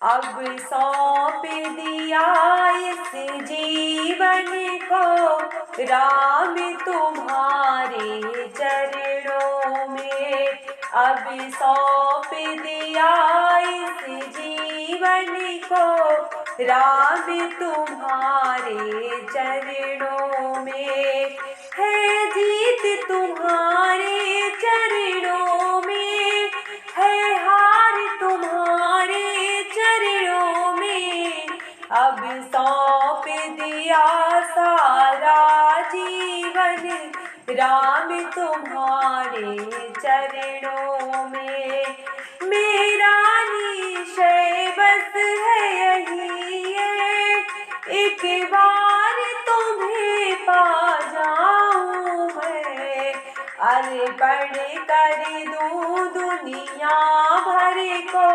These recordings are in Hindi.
अब सौंप दिया इस जीवन को राम तुम्हारे चरणों में। अब सौंप दिया इस जीवन को राम तुम्हारे चरणों में। है जीत तुम्हारे चरणों में, है हार तुम्हारे चरणों में। अब सौंप दिया सारा जीवन राम तुम्हारे चरणों में। मेरा निश्चय बस है यही है, एक बार तुम्हें पा जाऊं मैं। अर्पण कर दूं दुनिया भर को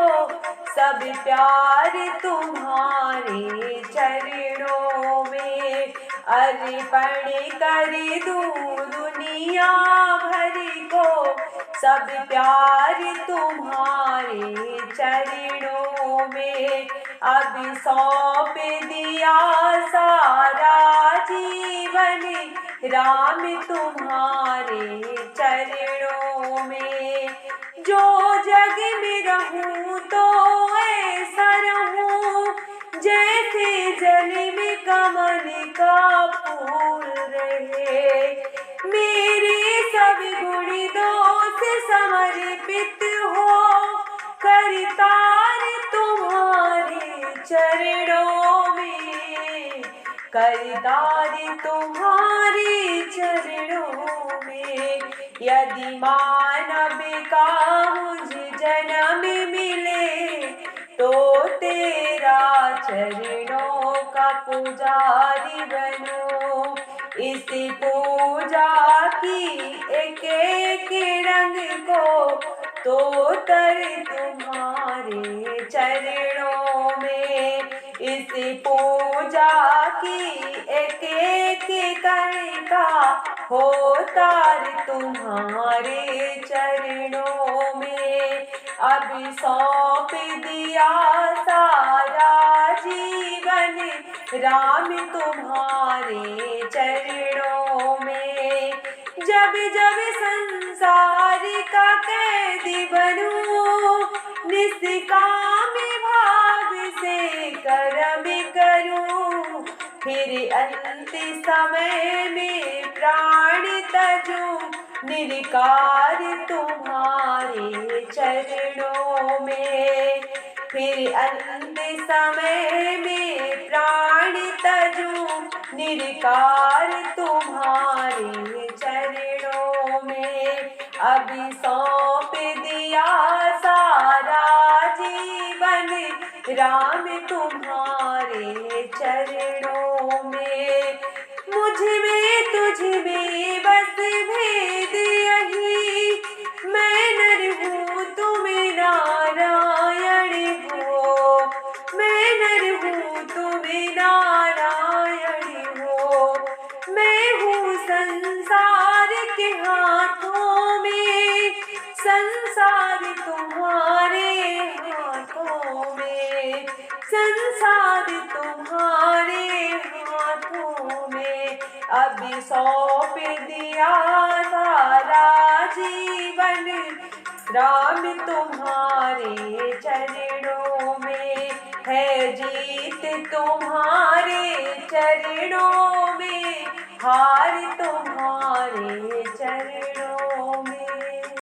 सब प्यार तुम्हारे चरणों में। अर्पण कर दूं दुनिया भर को सब प्यार तुम्हारे चरणों में। अब सौंप दिया सारा जीवन राम तुम्हारे चरणों में। जो जग में रहूं तो ऐसा रहूं जैसे जल में कमल का फूल रहे। मेरे सब गुण दोष समर्पित हो करतार तुम्हारे चरणों में। करतार तुम्हारे चरणों में। यदि मानव का मुझे जन्म मिले तो तेरा चरणों का पुजारी बनूं। इस पूजा की एक एक रंग को तो तर तुम्हारे चरणों में। इस पूजा की एक एक कण का हो तार तुम्हारे चरणों में। अब सौंप दिया सारा जीवन राम तुम्हारे चरणों में। जब जब संसार का कैदी बनूं निष्काम भाव से कर्म करूं। फिर अंत समय में प्राण तजूं निरकार तुम्हारे चरणों में। फिर अंत समय में प्राण तजूं निरकार तुम्हारे चरणों में। अभी सौंप दिया सारा जीवन राम तुम्हारे चरणों में। मुझ में तुझ में बस भेद यही, मैं नर हूँ तुम नारायण हो। मैं नर हूँ तुम नारायण हो। मैं हूँ संसार के हाथों में, संसार तुम्हारे हाथों में। संसार तुम्हारे हाथों में। अभी सौंप दिया सारा जीवन राम तुम्हारे चरणों में। है जीत तुम्हारे चरणों में, हार तुम्हारे